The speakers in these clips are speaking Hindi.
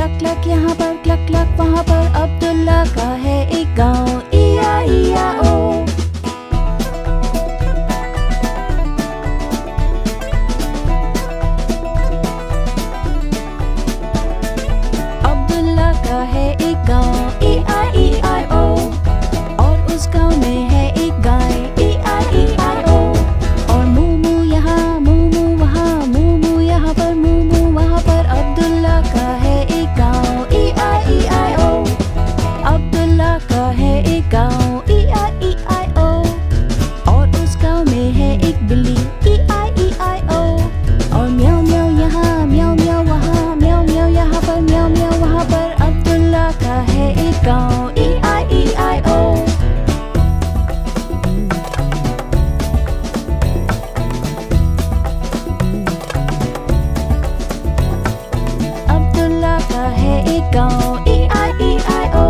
क्लक क्लक यहाँ पर, क्लक क्लक वहाँ पर। अब्दुल्ला का है एक गाँव, E-I-E-I-O। अब्दुल्ला का है एक गाँव, E-I-E-I-O। और उस गाँव में है एक गाय, E-I-E-I-O। और मूमू यहाँ, मूमू वहाँ, मूमू यहाँ पर, मूमू वहाँ पर। अब्दुल्ला का है एक गाँव, E-I-E-I-O। अब्दुल्ला का है एक गाँव, E-I-E-I-O। और उस गाँव में है एक बिल्ली, E-I-E-I-O। और म्याऊ म्याऊ यहाँ, म्याऊ म्याऊ वहाँ, म्याऊ म्याऊ यहाँ पर, म्याऊ म्याऊ वहाँ पर। अब्दुल्ला का है एक गाँव, E-I-E-I-O। अब्दुल्ला का है एक गाँव, E-I-E-I-O।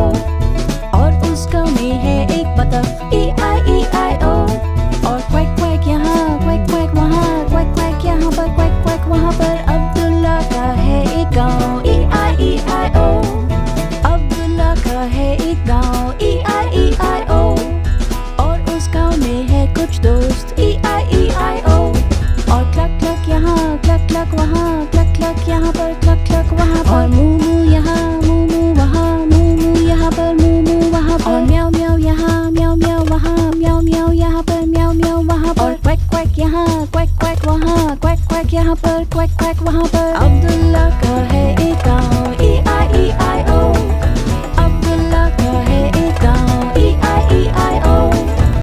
और उस गाँव में है एक बतख, E-I-E-I-O। और क्वैक क्वैक यहाँ, क्वैक क्वैक वहाँ, क्वैक क्वैक यहाँ पर, क्वैक क्वैक वहाँ पर। अब्दुल्ला का है एक गाँव, E-I-E-I-O। अब्दुल्ला का है एक गाँव, E-I-E-I-O। और उस गाँव में है कुछ दोस्त, E-I-E-I-O। और क्लक क्लक यहाँ, क्लक क्लक वहाँ, क्लक क्लक यहाँ पर, क्लक क्लक वहाँ पर। और मूमू यहाँ, मूमू वहाँ, मूमू यहाँ पर, मूमू वहाँ पर। और म्याऊ म्याऊ यहाँ, म्याऊ म्याऊ वहाँ, म्याऊ म्याऊ यहाँ पर, म्याऊ म्याऊ वहाँ पर। और क्वैक क्वैक यहाँ, क्वैक क्वैक वहाँ, क्वैक क्वैक यहाँ पर, क्वैक क्वैक वहाँ पर। अब्दुल्ला